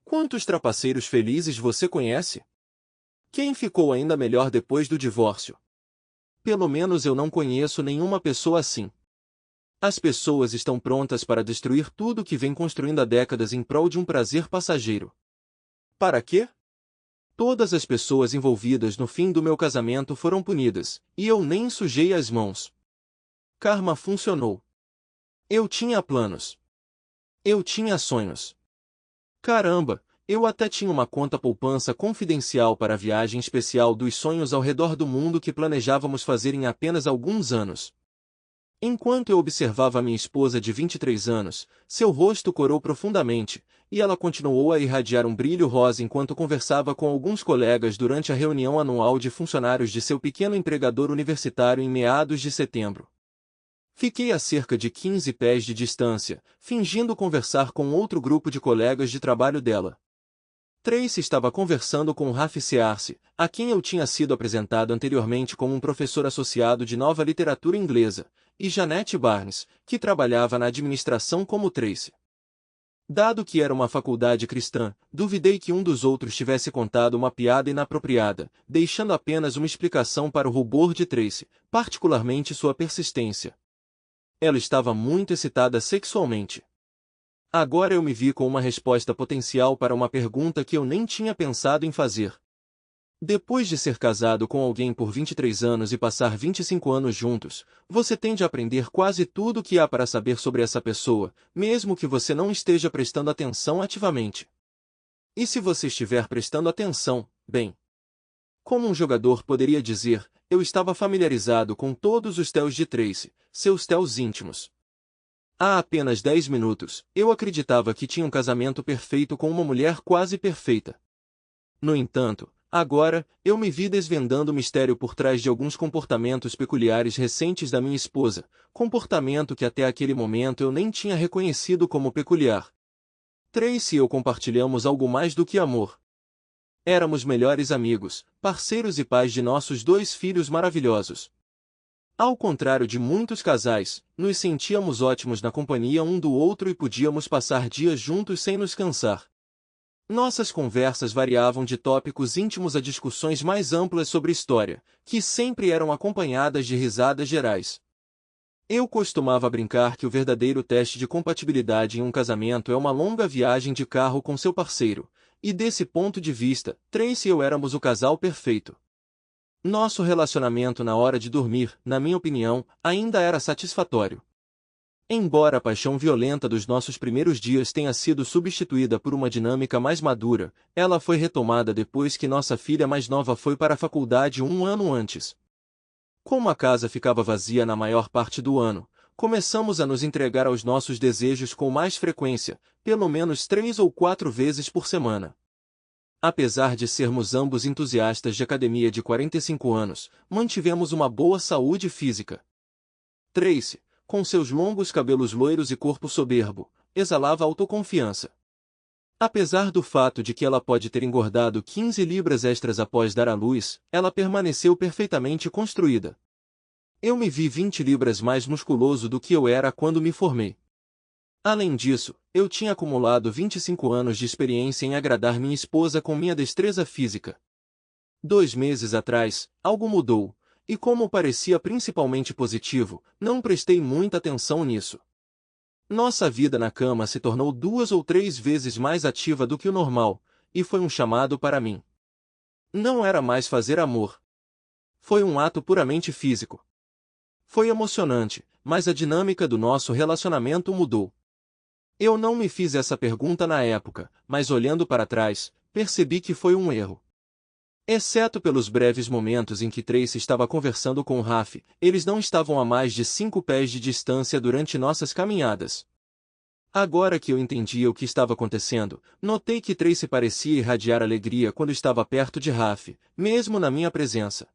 Quantos trapaceiros felizes você conhece? Quem ficou ainda melhor depois do divórcio? Pelo menos eu não conheço nenhuma pessoa assim. As pessoas estão prontas para destruir tudo que vem construindo há décadas em prol de um prazer passageiro. Para quê? Todas as pessoas envolvidas no fim do meu casamento foram punidas, e eu nem sujei as mãos. Karma funcionou. Eu tinha planos. Eu tinha sonhos. Caramba, eu até tinha uma conta poupança confidencial para a viagem especial dos sonhos ao redor do mundo que planejávamos fazer em apenas alguns anos. Enquanto eu observava minha esposa de 23 anos, seu rosto corou profundamente, e ela continuou a irradiar um brilho rosa enquanto conversava com alguns colegas durante a reunião anual de funcionários de seu pequeno empregador universitário em meados de setembro. Fiquei a cerca de 15 pés de distância, fingindo conversar com outro grupo de colegas de trabalho dela. Tracy estava conversando com Rafi Searcy, a quem eu tinha sido apresentado anteriormente como um professor associado de nova literatura inglesa, e Janete Barnes, que trabalhava na administração como Tracy. Dado que era uma faculdade cristã, duvidei que um dos outros tivesse contado uma piada inapropriada, deixando apenas uma explicação para o rubor de Tracy, particularmente sua persistência. Ela estava muito excitada sexualmente. Agora eu me vi com uma resposta potencial para uma pergunta que eu nem tinha pensado em fazer. Depois de ser casado com alguém por 23 anos e passar 25 anos juntos, você tende a aprender quase tudo o que há para saber sobre essa pessoa, mesmo que você não esteja prestando atenção ativamente. E se você estiver prestando atenção, bem. Como um jogador poderia dizer, eu estava familiarizado com todos os téus de Tracy, seus téus íntimos. Há apenas 10 minutos, eu acreditava que tinha um casamento perfeito com uma mulher quase perfeita. No entanto, agora, eu me vi desvendando o mistério por trás de alguns comportamentos peculiares recentes da minha esposa, comportamento que até aquele momento eu nem tinha reconhecido como peculiar. Tracy e eu compartilhamos algo mais do que amor. Éramos melhores amigos, parceiros e pais de nossos 2 filhos maravilhosos. Ao contrário de muitos casais, nos sentíamos ótimos na companhia um do outro e podíamos passar dias juntos sem nos cansar. Nossas conversas variavam de tópicos íntimos a discussões mais amplas sobre história, que sempre eram acompanhadas de risadas gerais. Eu costumava brincar que o verdadeiro teste de compatibilidade em um casamento é uma longa viagem de carro com seu parceiro, e desse ponto de vista, Tracy e eu éramos o casal perfeito. Nosso relacionamento na hora de dormir, na minha opinião, ainda era satisfatório. Embora a paixão violenta dos nossos primeiros dias tenha sido substituída por uma dinâmica mais madura, ela foi retomada depois que nossa filha mais nova foi para a faculdade um ano antes. Como a casa ficava vazia na maior parte do ano, começamos a nos entregar aos nossos desejos com mais frequência, pelo menos 3 ou 4 vezes por semana. Apesar de sermos ambos entusiastas de academia de 45 anos, mantivemos uma boa saúde física. Tracy, com seus longos cabelos loiros e corpo soberbo, exalava autoconfiança. Apesar do fato de que ela pode ter engordado 15 libras extras após dar à luz, ela permaneceu perfeitamente construída. Eu me vi 20 libras mais musculoso do que eu era quando me formei. Além disso, eu tinha acumulado 25 anos de experiência em agradar minha esposa com minha destreza física. 2 meses atrás, algo mudou, e como parecia principalmente positivo, não prestei muita atenção nisso. Nossa vida na cama se tornou 2 ou 3 vezes mais ativa do que o normal, e foi um chamado para mim. Não era mais fazer amor. Foi um ato puramente físico. Foi emocionante, mas a dinâmica do nosso relacionamento mudou. Eu não me fiz essa pergunta na época, mas olhando para trás, percebi que foi um erro. Exceto pelos breves momentos em que Tracy estava conversando com Rafi, eles não estavam a mais de 5 pés de distância durante nossas caminhadas. Agora que eu entendia o que estava acontecendo, notei que Tracy parecia irradiar alegria quando estava perto de Rafi, mesmo na minha presença.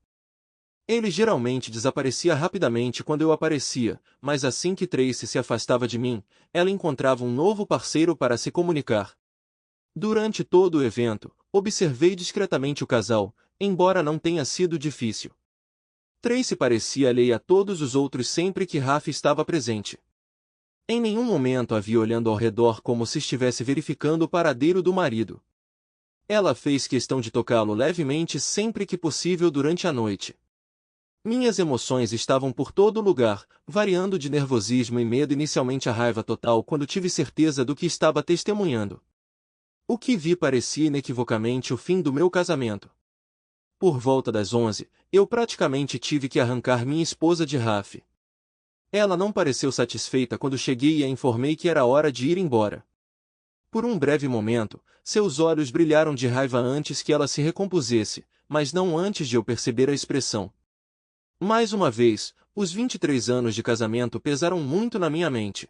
Ele geralmente desaparecia rapidamente quando eu aparecia, mas assim que Tracy se afastava de mim, ela encontrava um novo parceiro para se comunicar. Durante todo o evento, observei discretamente o casal, embora não tenha sido difícil. Tracy parecia alheia a todos os outros sempre que Rafi estava presente. Em nenhum momento a vi olhando ao redor como se estivesse verificando o paradeiro do marido. Ela fez questão de tocá-lo levemente sempre que possível durante a noite. Minhas emoções estavam por todo lugar, variando de nervosismo e medo inicialmente a raiva total quando tive certeza do que estava testemunhando. O que vi parecia inequivocamente o fim do meu casamento. Por volta das 11, eu praticamente tive que arrancar minha esposa de Raf. Ela não pareceu satisfeita quando cheguei e a informei que era hora de ir embora. Por um breve momento, seus olhos brilharam de raiva antes que ela se recompusesse, mas não antes de eu perceber a expressão. Mais uma vez, os 23 anos de casamento pesaram muito na minha mente.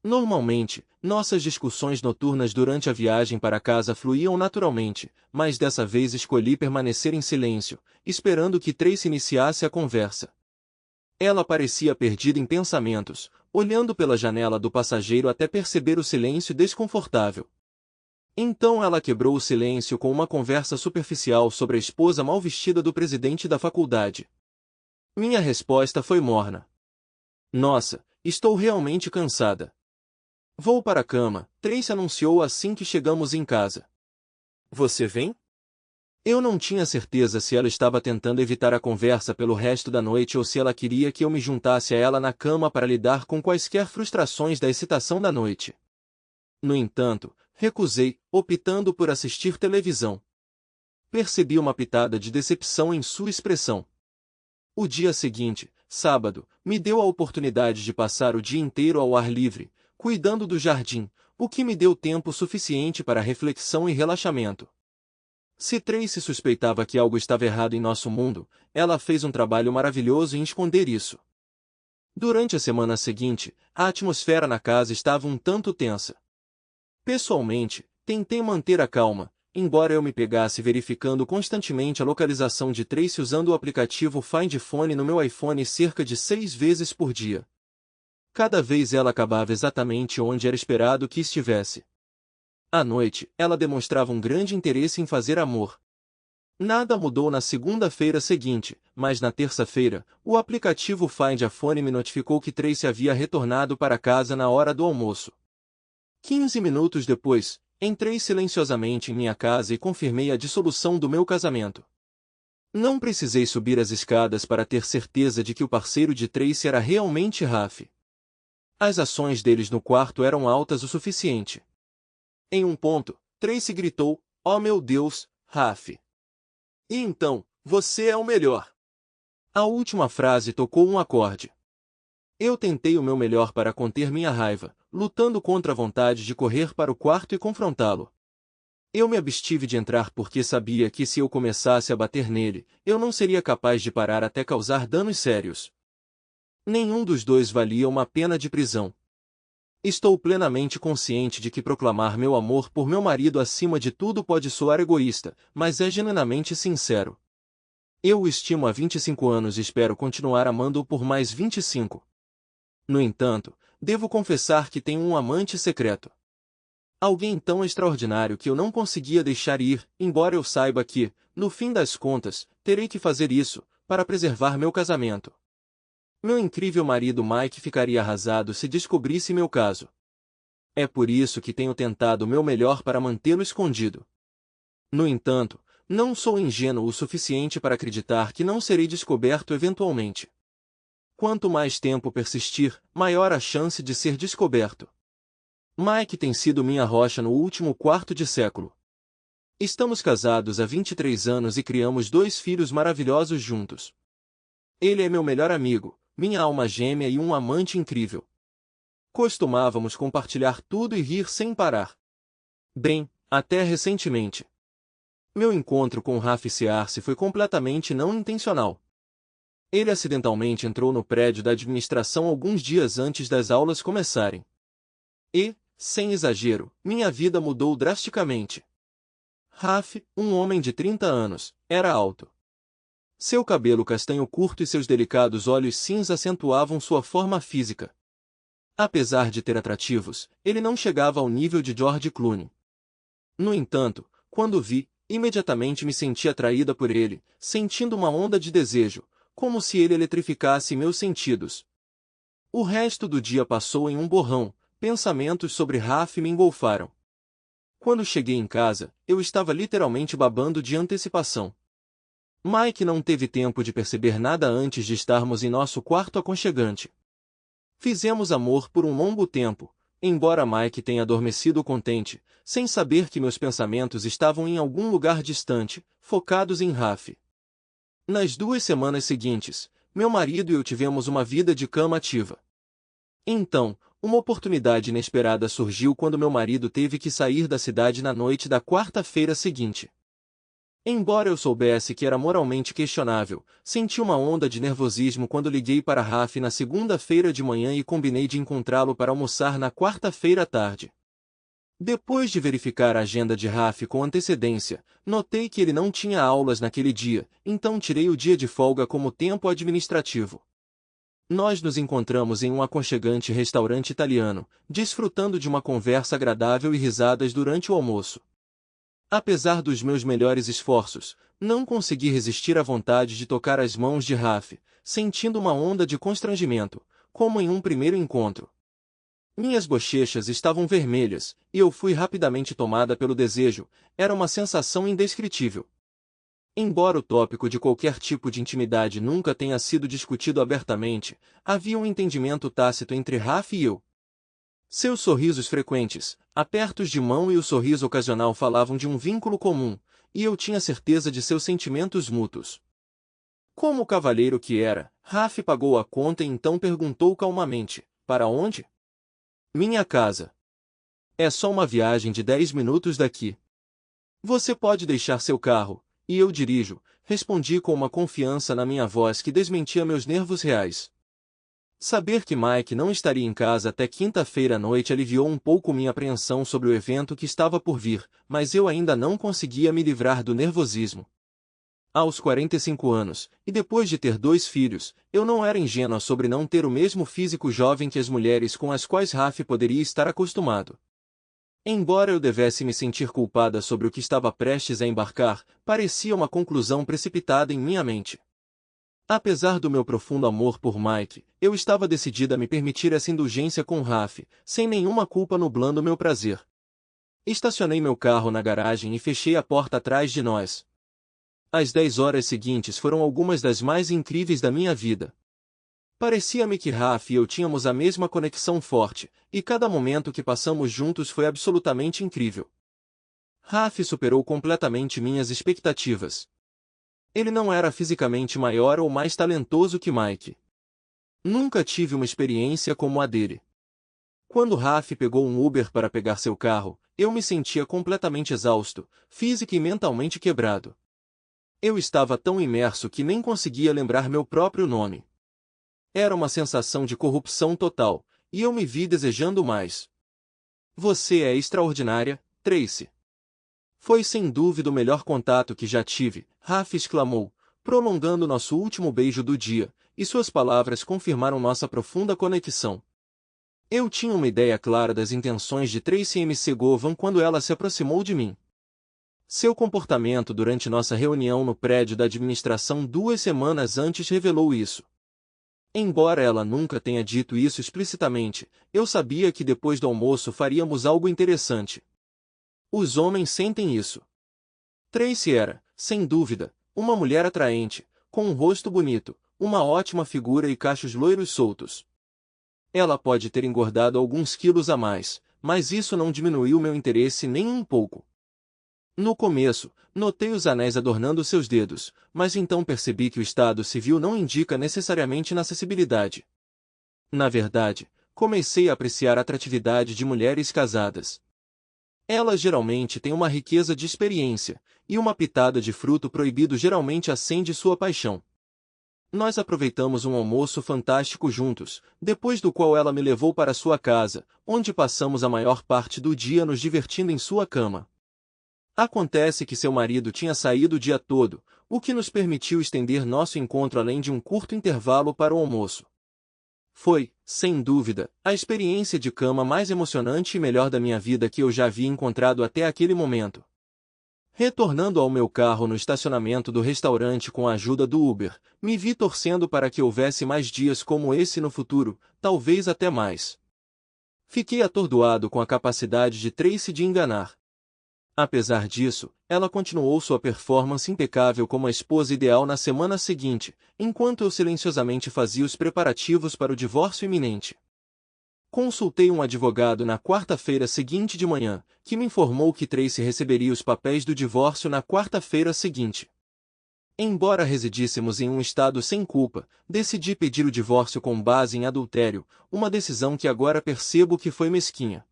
Normalmente, nossas discussões noturnas durante a viagem para casa fluíam naturalmente, mas dessa vez escolhi permanecer em silêncio, esperando que Tracy iniciasse a conversa. Ela parecia perdida em pensamentos, olhando pela janela do passageiro até perceber o silêncio desconfortável. Então ela quebrou o silêncio com uma conversa superficial sobre a esposa mal vestida do presidente da faculdade. Minha resposta foi morna. Nossa, estou realmente cansada. Vou para a cama, Tracy anunciou assim que chegamos em casa. Você vem? Eu não tinha certeza se ela estava tentando evitar a conversa pelo resto da noite ou se ela queria que eu me juntasse a ela na cama para lidar com quaisquer frustrações da excitação da noite. No entanto, recusei, optando por assistir televisão. Percebi uma pitada de decepção em sua expressão. O dia seguinte, sábado, me deu a oportunidade de passar o dia inteiro ao ar livre, cuidando do jardim, o que me deu tempo suficiente para reflexão e relaxamento. Se Tracy suspeitava que algo estava errado em nosso mundo, ela fez um trabalho maravilhoso em esconder isso. Durante a semana seguinte, a atmosfera na casa estava um tanto tensa. Pessoalmente, tentei manter a calma, embora eu me pegasse verificando constantemente a localização de Tracy usando o aplicativo Find Phone no meu iPhone cerca de 6 vezes por dia. Cada vez ela acabava exatamente onde era esperado que estivesse. À noite, ela demonstrava um grande interesse em fazer amor. Nada mudou na segunda-feira seguinte, mas na terça-feira, o aplicativo Find a Phone me notificou que Tracy havia retornado para casa na hora do almoço. 15 minutos depois, entrei silenciosamente em minha casa e confirmei a dissolução do meu casamento. Não precisei subir as escadas para ter certeza de que o parceiro de Tracy era realmente Raf. As ações deles no quarto eram altas o suficiente. Em um ponto, Tracy gritou, "Oh meu Deus, Raf! E então, você é o melhor!" A última frase tocou um acorde. Eu tentei o meu melhor para conter minha raiva, lutando contra a vontade de correr para o quarto e confrontá-lo. Eu me abstive de entrar porque sabia que se eu começasse a bater nele, eu não seria capaz de parar até causar danos sérios. Nenhum dos dois valia uma pena de prisão. Estou plenamente consciente de que proclamar meu amor por meu marido acima de tudo pode soar egoísta, mas é genuinamente sincero. Eu o estimo há 25 anos e espero continuar amando-o por mais 25. No entanto, devo confessar que tenho um amante secreto. Alguém tão extraordinário que eu não conseguia deixar ir, embora eu saiba que, no fim das contas, terei que fazer isso, para preservar meu casamento. Meu incrível marido Mike ficaria arrasado se descobrisse meu caso. É por isso que tenho tentado o meu melhor para mantê-lo escondido. No entanto, não sou ingênuo o suficiente para acreditar que não serei descoberto eventualmente. Quanto mais tempo persistir, maior a chance de ser descoberto. Mike tem sido minha rocha no último quarto de século. Estamos casados há 23 anos e criamos 2 filhos maravilhosos juntos. Ele é meu melhor amigo, minha alma gêmea e um amante incrível. Costumávamos compartilhar tudo e rir sem parar. Bem, até recentemente. Meu encontro com Raf Searcy foi completamente não intencional. Ele acidentalmente entrou no prédio da administração alguns dias antes das aulas começarem. E, sem exagero, minha vida mudou drasticamente. Raf, um homem de 30 anos, era alto. Seu cabelo castanho curto e seus delicados olhos cinza acentuavam sua forma física. Apesar de ter atrativos, ele não chegava ao nível de George Clooney. No entanto, quando o vi, imediatamente me senti atraída por ele, sentindo uma onda de desejo, como se ele eletrificasse meus sentidos. O resto do dia passou em um borrão, pensamentos sobre Raf me engolfaram. Quando cheguei em casa, eu estava literalmente babando de antecipação. Mike não teve tempo de perceber nada antes de estarmos em nosso quarto aconchegante. Fizemos amor por um longo tempo, embora Mike tenha adormecido contente, sem saber que meus pensamentos estavam em algum lugar distante, focados em Raf. Nas 2 semanas seguintes, meu marido e eu tivemos uma vida de cama ativa. Então, uma oportunidade inesperada surgiu quando meu marido teve que sair da cidade na noite da quarta-feira seguinte. Embora eu soubesse que era moralmente questionável, senti uma onda de nervosismo quando liguei para Raf na segunda-feira de manhã e combinei de encontrá-lo para almoçar na quarta-feira à tarde. Depois de verificar a agenda de Raf com antecedência, notei que ele não tinha aulas naquele dia, então tirei o dia de folga como tempo administrativo. Nós nos encontramos em um aconchegante restaurante italiano, desfrutando de uma conversa agradável e risadas durante o almoço. Apesar dos meus melhores esforços, não consegui resistir à vontade de tocar as mãos de Raf, sentindo uma onda de constrangimento, como em um primeiro encontro. Minhas bochechas estavam vermelhas, e eu fui rapidamente tomada pelo desejo, era uma sensação indescritível. Embora o tópico de qualquer tipo de intimidade nunca tenha sido discutido abertamente, havia um entendimento tácito entre Raf e eu. Seus sorrisos frequentes, apertos de mão e o sorriso ocasional falavam de um vínculo comum, e eu tinha certeza de seus sentimentos mútuos. Como o cavalheiro que era, Raf pagou a conta e então perguntou calmamente: para onde? Minha casa. É só uma viagem de 10 minutos daqui. Você pode deixar seu carro, e eu dirijo, respondi com uma confiança na minha voz que desmentia meus nervos reais. Saber que Mike não estaria em casa até quinta-feira à noite aliviou um pouco minha apreensão sobre o evento que estava por vir, mas eu ainda não conseguia me livrar do nervosismo. Aos 45 anos, e depois de ter 2 filhos, eu não era ingênua sobre não ter o mesmo físico jovem que as mulheres com as quais Raf poderia estar acostumado. Embora eu devesse me sentir culpada sobre o que estava prestes a embarcar, parecia uma conclusão precipitada em minha mente. Apesar do meu profundo amor por Mike, eu estava decidida a me permitir essa indulgência com Raf, sem nenhuma culpa nublando meu prazer. Estacionei meu carro na garagem e fechei a porta atrás de nós. As 10 horas seguintes foram algumas das mais incríveis da minha vida. Parecia-me que Raf e eu tínhamos a mesma conexão forte, e cada momento que passamos juntos foi absolutamente incrível. Raf superou completamente minhas expectativas. Ele não era fisicamente maior ou mais talentoso que Mike. Nunca tive uma experiência como a dele. Quando Raf pegou um Uber para pegar seu carro, eu me sentia completamente exausto, física e mentalmente quebrado. Eu estava tão imerso que nem conseguia lembrar meu próprio nome. Era uma sensação de corrupção total, e eu me vi desejando mais. Você é extraordinária, Tracy. Foi sem dúvida o melhor contato que já tive, Raf exclamou, prolongando nosso último beijo do dia, e suas palavras confirmaram nossa profunda conexão. Eu tinha uma ideia clara das intenções de Tracy McGowan quando ela se aproximou de mim. Seu comportamento durante nossa reunião no prédio da administração 2 semanas antes revelou isso. Embora ela nunca tenha dito isso explicitamente, eu sabia que depois do almoço faríamos algo interessante. Os homens sentem isso. Tracy era, sem dúvida, uma mulher atraente, com um rosto bonito, uma ótima figura e cachos loiros soltos. Ela pode ter engordado alguns quilos a mais, mas isso não diminuiu meu interesse nem um pouco. No começo, notei os anéis adornando seus dedos, mas então percebi que o estado civil não indica necessariamente inacessibilidade. Na verdade, comecei a apreciar a atratividade de mulheres casadas. Elas geralmente têm uma riqueza de experiência, e uma pitada de fruto proibido geralmente acende sua paixão. Nós aproveitamos um almoço fantástico juntos, depois do qual ela me levou para sua casa, onde passamos a maior parte do dia nos divertindo em sua cama. Acontece que seu marido tinha saído o dia todo, o que nos permitiu estender nosso encontro além de um curto intervalo para o almoço. Foi, sem dúvida, a experiência de cama mais emocionante e melhor da minha vida que eu já havia encontrado até aquele momento. Retornando ao meu carro no estacionamento do restaurante com a ajuda do Uber, me vi torcendo para que houvesse mais dias como esse no futuro, talvez até mais. Fiquei atordoado com a capacidade de Tracy de enganar. Apesar disso, ela continuou sua performance impecável como a esposa ideal na semana seguinte, enquanto eu silenciosamente fazia os preparativos para o divórcio iminente. Consultei um advogado na quarta-feira seguinte de manhã, que me informou que Tracy receberia os papéis do divórcio na quarta-feira seguinte. Embora residíssemos em um estado sem culpa, decidi pedir o divórcio com base em adultério, uma decisão que agora percebo que foi mesquinha.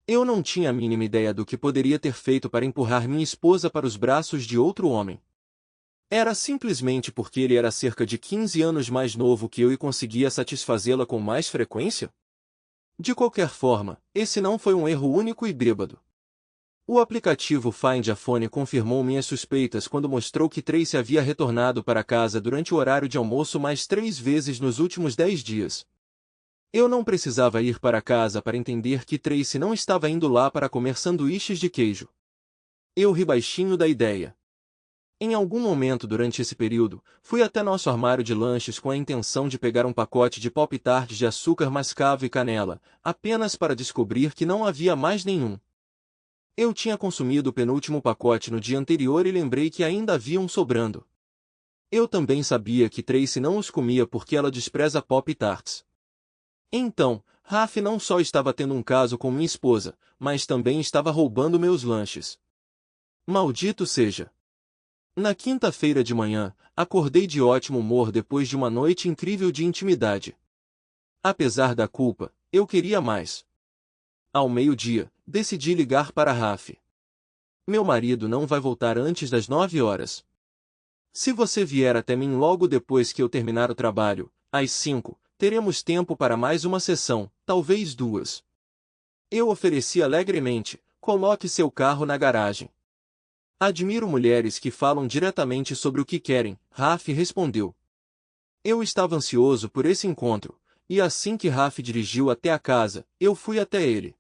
Eu não tinha a mínima ideia do que poderia ter feito para empurrar minha esposa para os braços de outro homem. Era simplesmente porque ele era cerca de 15 anos mais novo que eu e conseguia satisfazê-la com mais frequência? De qualquer forma, esse não foi um erro único e bêbado. O aplicativo Find a Phone confirmou minhas suspeitas quando mostrou que Tracy havia retornado para casa durante o horário de almoço mais 3 vezes nos últimos 10 dias. Eu não precisava ir para casa para entender que Tracy não estava indo lá para comer sanduíches de queijo. Eu ri baixinho da ideia. Em algum momento durante esse período, fui até nosso armário de lanches com a intenção de pegar um pacote de Pop-Tarts de açúcar mascavo e canela, apenas para descobrir que não havia mais nenhum. Eu tinha consumido o penúltimo pacote no dia anterior e lembrei que ainda havia um sobrando. Eu também sabia que Tracy não os comia porque ela despreza Pop-Tarts. Então, Raf não só estava tendo um caso com minha esposa, mas também estava roubando meus lanches. Maldito seja! Na quinta-feira de manhã, acordei de ótimo humor depois de uma noite incrível de intimidade. Apesar da culpa, eu queria mais. Ao meio-dia, decidi ligar para Raf. Meu marido não vai voltar antes das 9 horas. Se você vier até mim logo depois que eu terminar o trabalho, às 5, teremos tempo para mais uma sessão, talvez 2. Eu ofereci alegremente, coloque seu carro na garagem. Admiro mulheres que falam diretamente sobre o que querem, Raf respondeu. Eu estava ansioso por esse encontro, e assim que Raf dirigiu até a casa, eu fui até ele.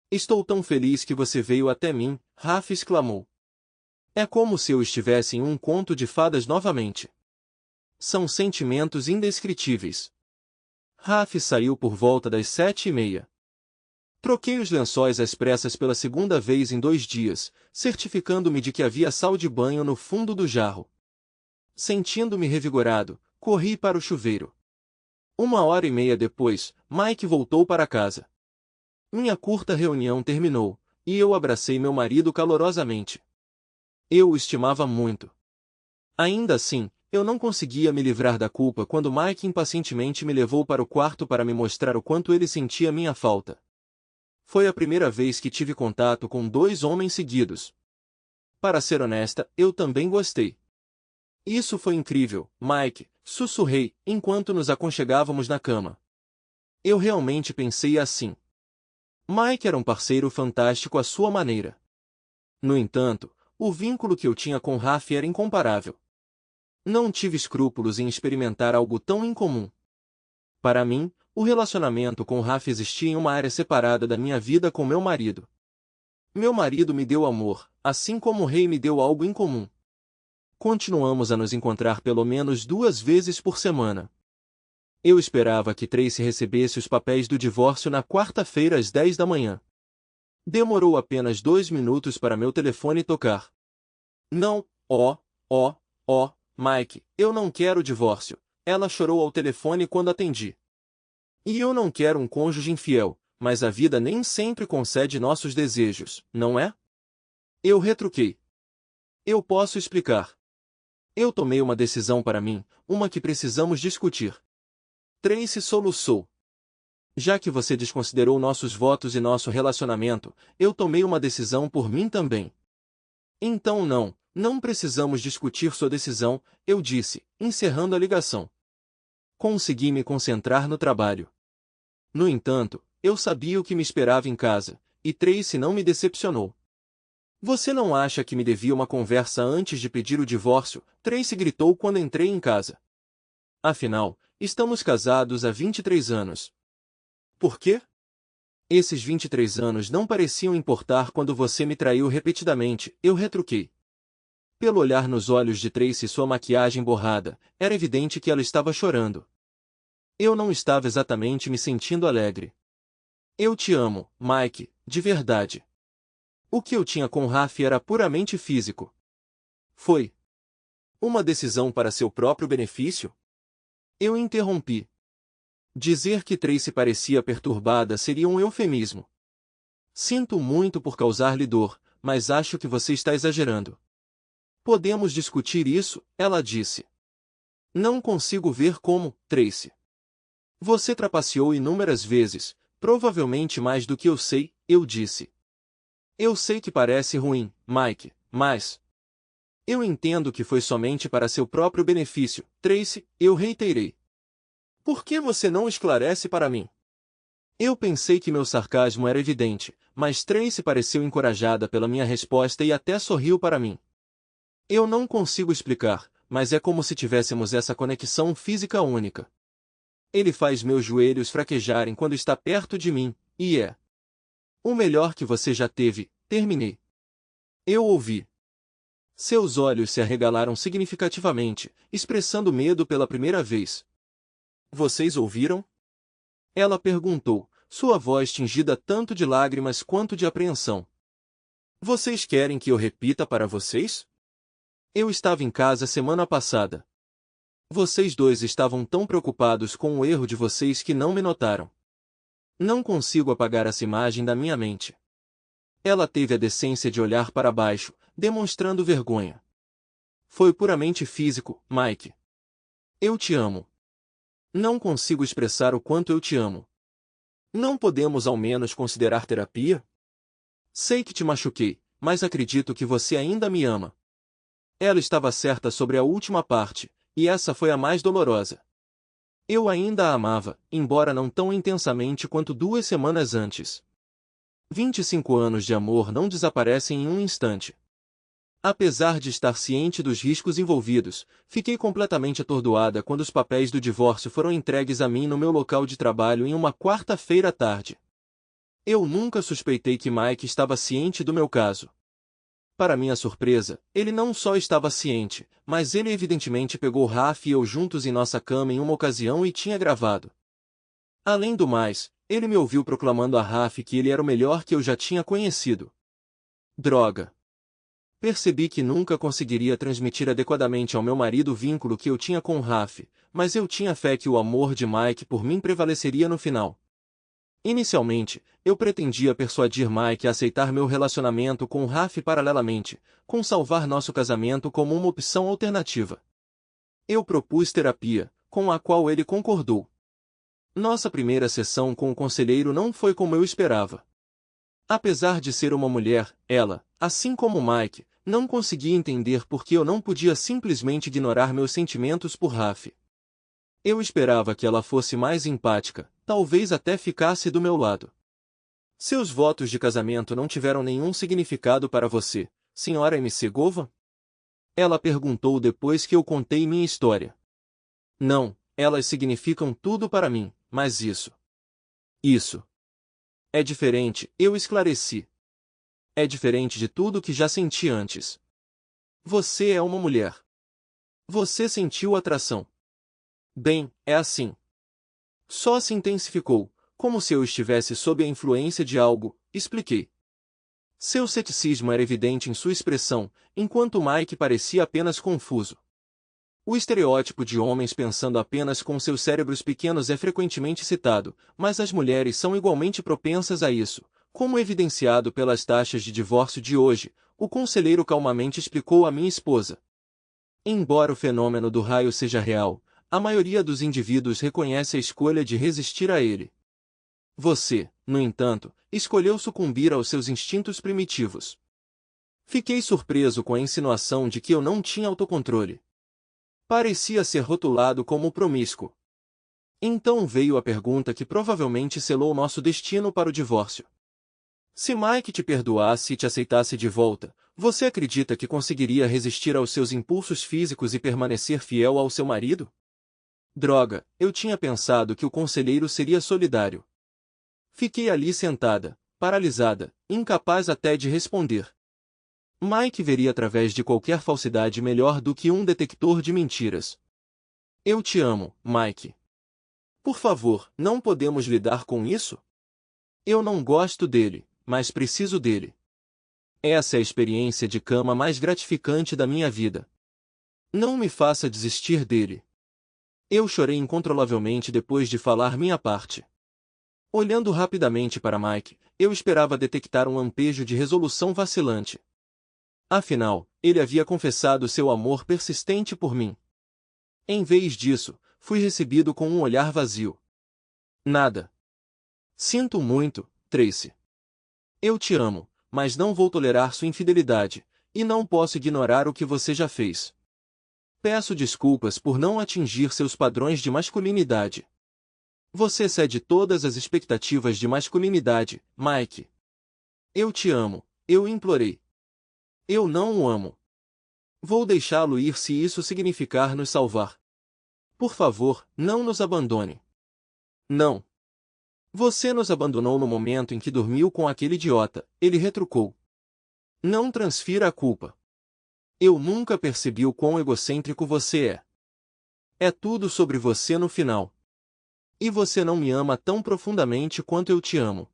Estou tão feliz que você veio até mim, Raf exclamou. É como se eu estivesse em um conto de fadas novamente. São sentimentos indescritíveis. Raf saiu por volta das 7h30. Troquei os lençóis às pressas pela segunda vez em 2 dias, certificando-me de que havia sal de banho no fundo do jarro. Sentindo-me revigorado, corri para o chuveiro. 1h30 depois, Mike voltou para casa. Minha curta reunião terminou, e eu abracei meu marido calorosamente. Eu o estimava muito. Ainda assim, eu não conseguia me livrar da culpa quando Mike impacientemente me levou para o quarto para me mostrar o quanto ele sentia minha falta. Foi a primeira vez que tive contato com 2 homens seguidos. Para ser honesta, eu também gostei. Isso foi incrível, Mike, sussurrei, enquanto nos aconchegávamos na cama. Eu realmente pensei assim. Mike era um parceiro fantástico à sua maneira. No entanto, o vínculo que eu tinha com Raf era incomparável. Não tive escrúpulos em experimentar algo tão incomum. Para mim, o relacionamento com Raf existia em uma área separada da minha vida com meu marido. Meu marido me deu amor, assim como o rei me deu algo incomum. Continuamos a nos encontrar pelo menos 2 vezes por semana. Eu esperava que Tracy recebesse os papéis do divórcio na quarta-feira às 10 da manhã. Demorou apenas 2 minutos para meu telefone tocar. Não, Mike, eu não quero o divórcio. Ela chorou ao telefone quando atendi. E eu não quero um cônjuge infiel, mas a vida nem sempre concede nossos desejos, não é? Eu retruquei. Eu posso explicar. Eu tomei uma decisão para mim, uma que precisamos discutir. Tracy soluçou. Já que você desconsiderou nossos votos e nosso relacionamento, eu tomei uma decisão por mim também. Então não precisamos discutir sua decisão, eu disse, encerrando a ligação. Consegui me concentrar no trabalho. No entanto, eu sabia o que me esperava em casa, e Tracy não me decepcionou. Você não acha que me devia uma conversa antes de pedir o divórcio? Tracy gritou quando entrei em casa. Afinal, estamos casados há 23 anos. Por quê? Esses 23 anos não pareciam importar quando você me traiu repetidamente, eu retruquei. Pelo olhar nos olhos de Tracy e sua maquiagem borrada, era evidente que ela estava chorando. Eu não estava exatamente me sentindo alegre. Eu te amo, Mike, de verdade. O que eu tinha com Raf era puramente físico. Foi uma decisão para seu próprio benefício? Eu interrompi. Dizer que Tracy parecia perturbada seria um eufemismo. Sinto muito por causar-lhe dor, mas acho que você está exagerando. Podemos discutir isso, ela disse. Não consigo ver como, Tracy. Você trapaceou inúmeras vezes, provavelmente mais do que eu sei, eu disse. Eu sei que parece ruim, Mike, mas... Eu entendo que foi somente para seu próprio benefício, Tracy, eu reiterei. Por que você não esclarece para mim? Eu pensei que meu sarcasmo era evidente, mas Tracy pareceu encorajada pela minha resposta e até sorriu para mim. Eu não consigo explicar, mas é como se tivéssemos essa conexão física única. Ele faz meus joelhos fraquejarem quando está perto de mim, e é o melhor que você já teve, terminei. Eu ouvi. Seus olhos se arregalaram significativamente, expressando medo pela primeira vez. Vocês ouviram? Ela perguntou, sua voz tingida tanto de lágrimas quanto de apreensão. Vocês querem que eu repita para vocês? Eu estava em casa semana passada. Vocês dois estavam tão preocupados com o erro de vocês que não me notaram. Não consigo apagar essa imagem da minha mente. Ela teve a decência de olhar para baixo, demonstrando vergonha. Foi puramente físico, Mike. Eu te amo. Não consigo expressar o quanto eu te amo. Não podemos ao menos considerar terapia? Sei que te machuquei, mas acredito que você ainda me ama. Ela estava certa sobre a última parte, e essa foi a mais dolorosa. Eu ainda a amava, embora não tão intensamente quanto 2 semanas antes. 25 anos de amor não desaparecem em um instante. Apesar de estar ciente dos riscos envolvidos, fiquei completamente atordoada quando os papéis do divórcio foram entregues a mim no meu local de trabalho em uma quarta-feira à tarde. Eu nunca suspeitei que Mike estava ciente do meu caso. Para minha surpresa, ele não só estava ciente, mas ele evidentemente pegou Raf e eu juntos em nossa cama em uma ocasião e tinha gravado. Além do mais, ele me ouviu proclamando a Raf que ele era o melhor que eu já tinha conhecido. Droga! Percebi que nunca conseguiria transmitir adequadamente ao meu marido o vínculo que eu tinha com Raf, mas eu tinha fé que o amor de Mike por mim prevaleceria no final. Inicialmente, eu pretendia persuadir Mike a aceitar meu relacionamento com Raf paralelamente, com salvar nosso casamento como uma opção alternativa. Eu propus terapia, com a qual ele concordou. Nossa primeira sessão com o conselheiro não foi como eu esperava. Apesar de ser uma mulher, ela, assim como Mike, não conseguia entender por que eu não podia simplesmente ignorar meus sentimentos por Raf. Eu esperava que ela fosse mais empática, talvez até ficasse do meu lado. Seus votos de casamento não tiveram nenhum significado para você, senhora M. Gova? Ela perguntou depois que eu contei minha história. Não, elas significam tudo para mim, mas isso é diferente, eu esclareci. É diferente de tudo que já senti antes. Você é uma mulher. Você sentiu atração. Bem, é assim. Só se intensificou, como se eu estivesse sob a influência de algo, expliquei. Seu ceticismo era evidente em sua expressão, enquanto Mike parecia apenas confuso. O estereótipo de homens pensando apenas com seus cérebros pequenos é frequentemente citado, mas as mulheres são igualmente propensas a isso, como evidenciado pelas taxas de divórcio de hoje, o conselheiro calmamente explicou à minha esposa. Embora o fenômeno do raio seja real, a maioria dos indivíduos reconhece a escolha de resistir a ele. Você, no entanto, escolheu sucumbir aos seus instintos primitivos. Fiquei surpreso com a insinuação de que eu não tinha autocontrole. Parecia ser rotulado como promíscuo. Então veio a pergunta que provavelmente selou nosso destino para o divórcio. Se Mike te perdoasse e te aceitasse de volta, você acredita que conseguiria resistir aos seus impulsos físicos e permanecer fiel ao seu marido? Droga, eu tinha pensado que o conselheiro seria solidário. Fiquei ali sentada, paralisada, incapaz até de responder. Mike veria através de qualquer falsidade melhor do que um detector de mentiras. Eu te amo, Mike. Por favor, não podemos lidar com isso? Eu não gosto dele, mas preciso dele. Essa é a experiência de cama mais gratificante da minha vida. Não me faça desistir dele. Eu chorei incontrolavelmente depois de falar minha parte. Olhando rapidamente para Mike, eu esperava detectar um lampejo de resolução vacilante. Afinal, ele havia confessado seu amor persistente por mim. Em vez disso, fui recebido com um olhar vazio. Nada. Sinto muito, Tracy. Eu te amo, mas não vou tolerar sua infidelidade, e não posso ignorar o que você já fez. Peço desculpas por não atingir seus padrões de masculinidade. Você cede todas as expectativas de masculinidade, Mike. Eu te amo, eu implorei. Eu não o amo. Vou deixá-lo ir se isso significar nos salvar. Por favor, não nos abandone. Não. Você nos abandonou no momento em que dormiu com aquele idiota, ele retrucou. Não transfira a culpa. Eu nunca percebi o quão egocêntrico você é. É tudo sobre você no final. E você não me ama tão profundamente quanto eu te amo.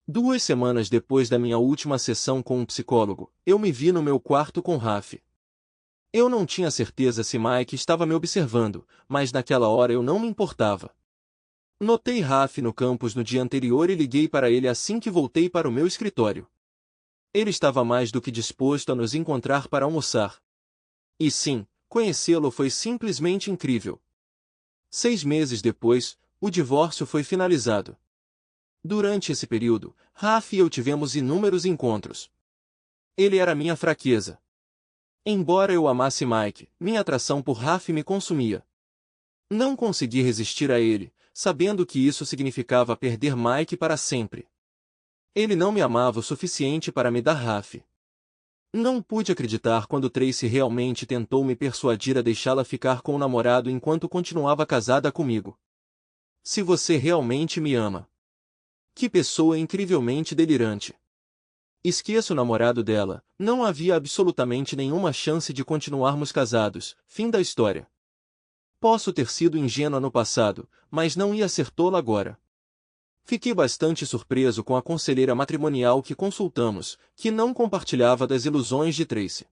2 semanas depois da minha última sessão com um psicólogo, eu me vi no meu quarto com Raf. Eu não tinha certeza se Mike estava me observando, mas naquela hora eu não me importava. Notei Raf no campus no dia anterior e liguei para ele assim que voltei para o meu escritório. Ele estava mais do que disposto a nos encontrar para almoçar. E sim, conhecê-lo foi simplesmente incrível. 6 meses depois, o divórcio foi finalizado. Durante esse período, Raf e eu tivemos inúmeros encontros. Ele era minha fraqueza. Embora eu amasse Mike, minha atração por Raf me consumia. Não consegui resistir a ele, sabendo que isso significava perder Mike para sempre. Ele não me amava o suficiente para me dar Raf. Não pude acreditar quando Tracy realmente tentou me persuadir a deixá-la ficar com o namorado enquanto continuava casada comigo. Se você realmente me ama. Que pessoa incrivelmente delirante. Esqueça o namorado dela, não havia absolutamente nenhuma chance de continuarmos casados, fim da história. Posso ter sido ingênua no passado, mas não ia ser tola agora. Fiquei bastante surpreso com a conselheira matrimonial que consultamos, que não compartilhava das ilusões de Tracy.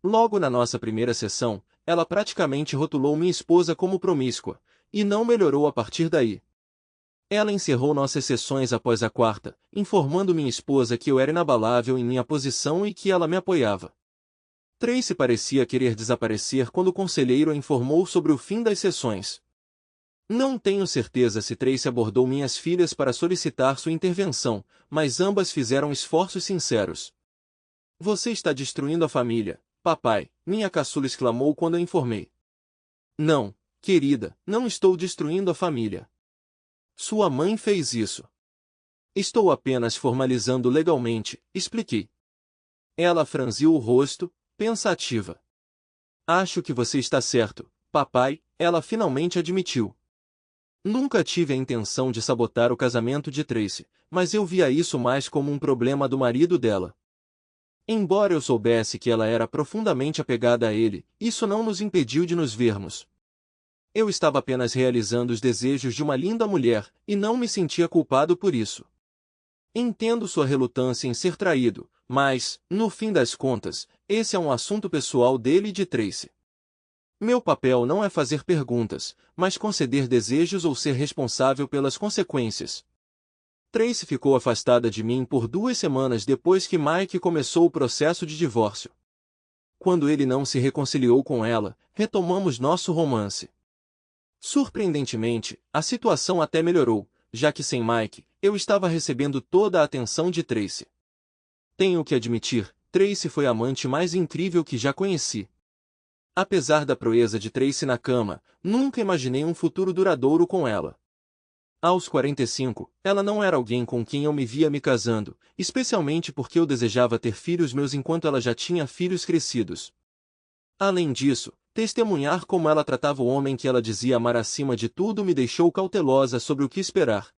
Logo na nossa primeira sessão, ela praticamente rotulou minha esposa como promíscua, e não melhorou a partir daí. Ela encerrou nossas sessões após a quarta, informando minha esposa que eu era inabalável em minha posição e que ela me apoiava. Tracy parecia querer desaparecer quando o conselheiro a informou sobre o fim das sessões. Não tenho certeza se Tracy abordou minhas filhas para solicitar sua intervenção, mas ambas fizeram esforços sinceros. Você está destruindo a família, papai, minha caçula exclamou quando eu informei. Não, querida, não estou destruindo a família. Sua mãe fez isso. Estou apenas formalizando legalmente, expliquei. Ela franziu o rosto, pensativa. Acho que você está certo, papai, ela finalmente admitiu. Nunca tive a intenção de sabotar o casamento de Tracy, mas eu via isso mais como um problema do marido dela. Embora eu soubesse que ela era profundamente apegada a ele, isso não nos impediu de nos vermos. Eu estava apenas realizando os desejos de uma linda mulher, e não me sentia culpado por isso. Entendo sua relutância em ser traído, mas, no fim das contas, esse é um assunto pessoal dele e de Tracy. Meu papel não é fazer perguntas, mas conceder desejos ou ser responsável pelas consequências. Tracy ficou afastada de mim por 2 semanas depois que Mike começou o processo de divórcio. Quando ele não se reconciliou com ela, retomamos nosso romance. Surpreendentemente, a situação até melhorou, já que sem Mike, eu estava recebendo toda a atenção de Tracy. Tenho que admitir, Tracy foi a amante mais incrível que já conheci. Apesar da proeza de Tracy na cama, nunca imaginei um futuro duradouro com ela. Aos 45, ela não era alguém com quem eu me via me casando, especialmente porque eu desejava ter filhos meus enquanto ela já tinha filhos crescidos. Além disso, testemunhar como ela tratava o homem que ela dizia amar acima de tudo me deixou cautelosa sobre o que esperar.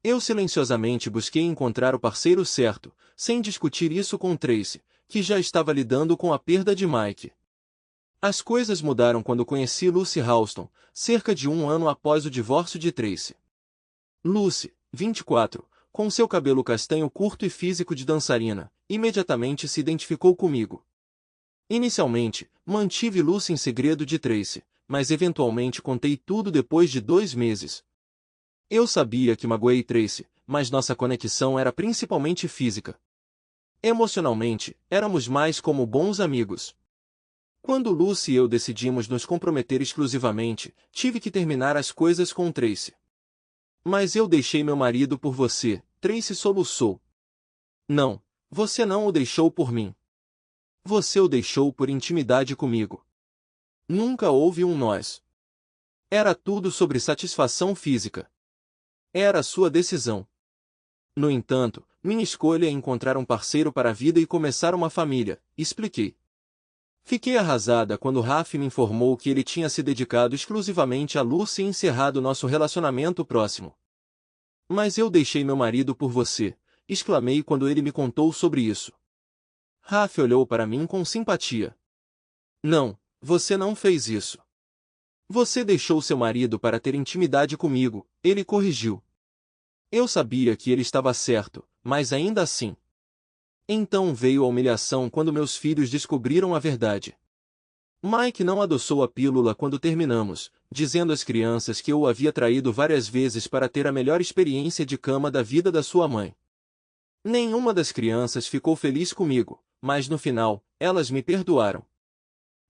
Eu silenciosamente busquei encontrar o parceiro certo, sem discutir isso com Tracy, que já estava lidando com a perda de Mike. As coisas mudaram quando conheci Lucy Halston, cerca de um ano após o divórcio de Tracy. Lucy, 24, com seu cabelo castanho curto e físico de dançarina, imediatamente se identificou comigo. Inicialmente, mantive Lucy em segredo de Tracy, mas eventualmente contei tudo depois de 2 meses. Eu sabia que magoei Tracy, mas nossa conexão era principalmente física. Emocionalmente, éramos mais como bons amigos. Quando Lucy e eu decidimos nos comprometer exclusivamente, tive que terminar as coisas com Tracy. Mas eu deixei meu marido por você, Tracy soluçou. Não, você não o deixou por mim. Você o deixou por intimidade comigo. Nunca houve um nós. Era tudo sobre satisfação física. Era sua decisão. No entanto, minha escolha é encontrar um parceiro para a vida e começar uma família, expliquei. Fiquei arrasada quando Raf me informou que ele tinha se dedicado exclusivamente a Lucy e encerrado nosso relacionamento próximo. Mas eu deixei meu marido por você, exclamei quando ele me contou sobre isso. Raf olhou para mim com simpatia. Não, você não fez isso. Você deixou seu marido para ter intimidade comigo, ele corrigiu. Eu sabia que ele estava certo, mas ainda assim. Então veio a humilhação quando meus filhos descobriram a verdade. Mike não adoçou a pílula quando terminamos, dizendo às crianças que eu o havia traído várias vezes para ter a melhor experiência de cama da vida da sua mãe. Nenhuma das crianças ficou feliz comigo, mas no final, elas me perdoaram.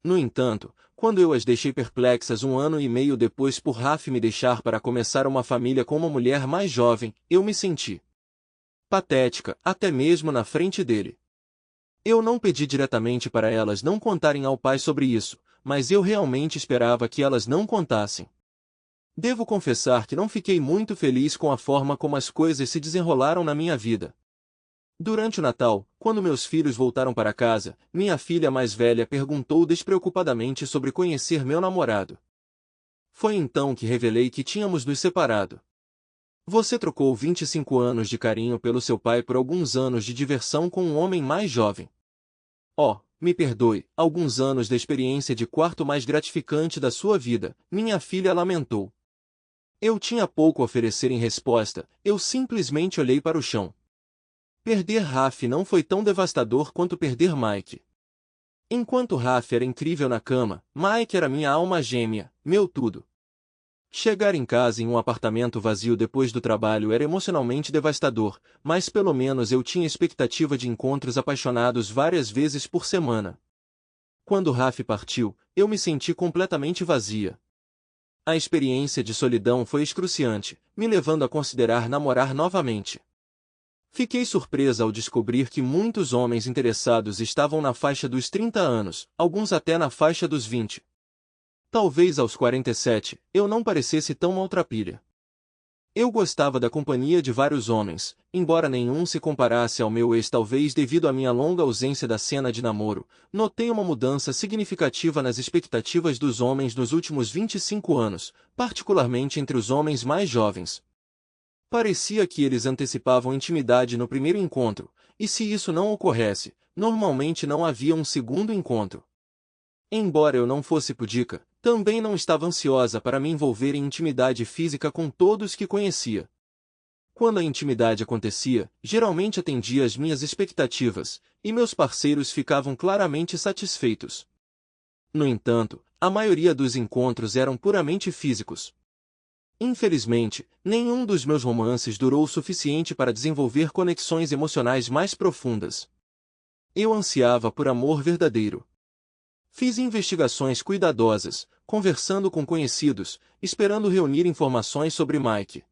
No entanto, quando eu as deixei perplexas 1 ano e meio depois por Raf me deixar para começar uma família com uma mulher mais jovem, eu me senti patética, até mesmo na frente dele. Eu não pedi diretamente para elas não contarem ao pai sobre isso, mas eu realmente esperava que elas não contassem. Devo confessar que não fiquei muito feliz com a forma como as coisas se desenrolaram na minha vida. Durante o Natal, quando meus filhos voltaram para casa, minha filha mais velha perguntou despreocupadamente sobre conhecer meu namorado. Foi então que revelei que tínhamos nos separado. Você trocou 25 anos de carinho pelo seu pai por alguns anos de diversão com um homem mais jovem. Oh, me perdoe, alguns anos da experiência de quarto mais gratificante da sua vida, minha filha lamentou. Eu tinha pouco a oferecer em resposta, eu simplesmente olhei para o chão. Perder Raf não foi tão devastador quanto perder Mike. Enquanto Raf era incrível na cama, Mike era minha alma gêmea, meu tudo. Chegar em casa em um apartamento vazio depois do trabalho era emocionalmente devastador, mas pelo menos eu tinha expectativa de encontros apaixonados várias vezes por semana. Quando Raf partiu, eu me senti completamente vazia. A experiência de solidão foi excruciante, me levando a considerar namorar novamente. Fiquei surpresa ao descobrir que muitos homens interessados estavam na faixa dos 30 anos, alguns até na faixa dos 20. Talvez aos 47, eu não parecesse tão maltrapilha. Eu gostava da companhia de vários homens, embora nenhum se comparasse ao meu ex. Talvez devido à minha longa ausência da cena de namoro, notei uma mudança significativa nas expectativas dos homens nos últimos 25 anos, particularmente entre os homens mais jovens. Parecia que eles antecipavam intimidade no primeiro encontro, e se isso não ocorresse, normalmente não havia um segundo encontro. Embora eu não fosse pudica, também não estava ansiosa para me envolver em intimidade física com todos que conhecia. Quando a intimidade acontecia, geralmente atendia às minhas expectativas, e meus parceiros ficavam claramente satisfeitos. No entanto, a maioria dos encontros eram puramente físicos. Infelizmente, nenhum dos meus romances durou o suficiente para desenvolver conexões emocionais mais profundas. Eu ansiava por amor verdadeiro. Fiz investigações cuidadosas, conversando com conhecidos, esperando reunir informações sobre Mike.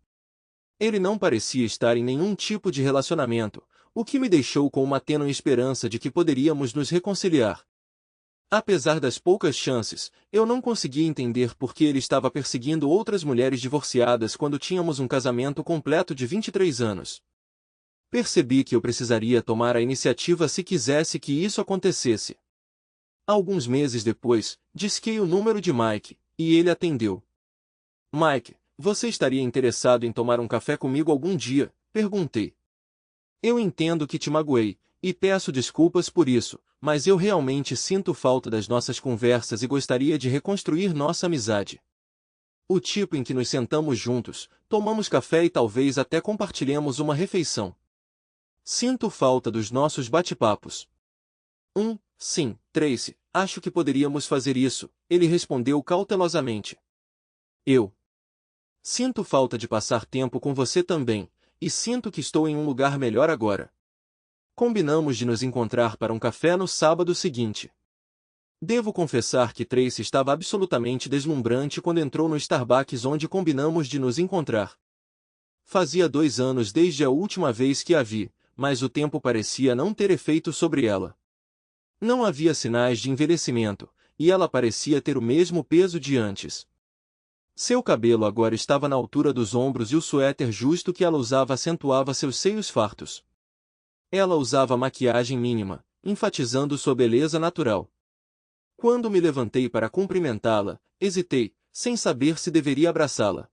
Ele não parecia estar em nenhum tipo de relacionamento, o que me deixou com uma tênue esperança de que poderíamos nos reconciliar. Apesar das poucas chances, eu não conseguia entender por que ele estava perseguindo outras mulheres divorciadas quando tínhamos um casamento completo de 23 anos. Percebi que eu precisaria tomar a iniciativa se quisesse que isso acontecesse. Alguns meses depois, disquei o número de Mike, e ele atendeu. Mike, Você estaria interessado em tomar um café comigo algum dia? Perguntei. Eu entendo que te magoei, e peço desculpas por isso, mas eu realmente sinto falta das nossas conversas e gostaria de reconstruir nossa amizade. O tipo em que nos sentamos juntos, tomamos café e talvez até compartilhemos uma refeição. Sinto falta dos nossos bate-papos. Sim, Tracy, acho que poderíamos fazer isso, ele respondeu cautelosamente. Eu sinto falta de passar tempo com você também, e sinto que estou em um lugar melhor agora. Combinamos de nos encontrar para um café no sábado seguinte. Devo confessar que Tracy estava absolutamente deslumbrante quando entrou no Starbucks onde combinamos de nos encontrar. Fazia 2 anos desde a última vez que a vi, mas o tempo parecia não ter efeito sobre ela. Não havia sinais de envelhecimento, e ela parecia ter o mesmo peso de antes. Seu cabelo agora estava na altura dos ombros e o suéter justo que ela usava acentuava seus seios fartos. Ela usava maquiagem mínima, enfatizando sua beleza natural. Quando me levantei para cumprimentá-la, hesitei, sem saber se deveria abraçá-la.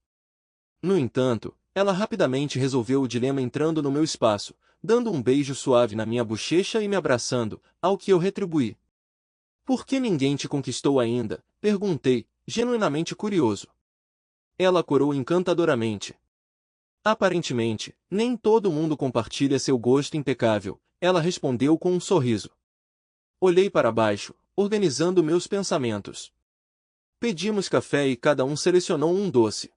No entanto, ela rapidamente resolveu o dilema entrando no meu espaço, dando um beijo suave na minha bochecha e me abraçando, ao que eu retribuí. Por que ninguém te conquistou ainda? Perguntei, genuinamente curioso. Ela corou encantadoramente. Aparentemente, nem todo mundo compartilha seu gosto impecável, ela respondeu com um sorriso. Olhei para baixo, organizando meus pensamentos. Pedimos café e cada um selecionou um doce.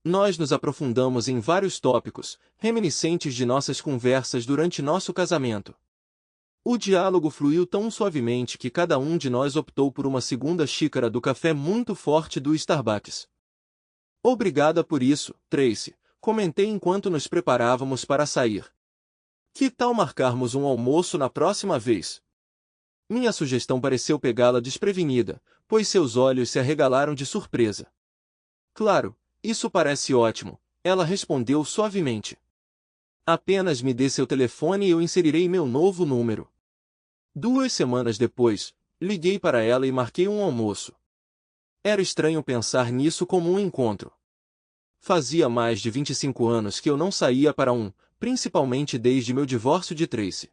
Nós nos aprofundamos em vários tópicos, reminiscentes de nossas conversas durante nosso casamento. O diálogo fluiu tão suavemente que cada um de nós optou por uma segunda xícara do café muito forte do Starbucks. Obrigada por isso, Tracy, comentei enquanto nos preparávamos para sair. Que tal marcarmos um almoço na próxima vez? Minha sugestão pareceu pegá-la desprevenida, pois seus olhos se arregalaram de surpresa. Claro, isso parece ótimo, ela respondeu suavemente. Apenas me dê seu telefone e eu inserirei meu novo número. 2 semanas depois, liguei para ela e marquei um almoço. Era estranho pensar nisso como um encontro. Fazia mais de 25 anos que eu não saía para principalmente desde meu divórcio de Tracy.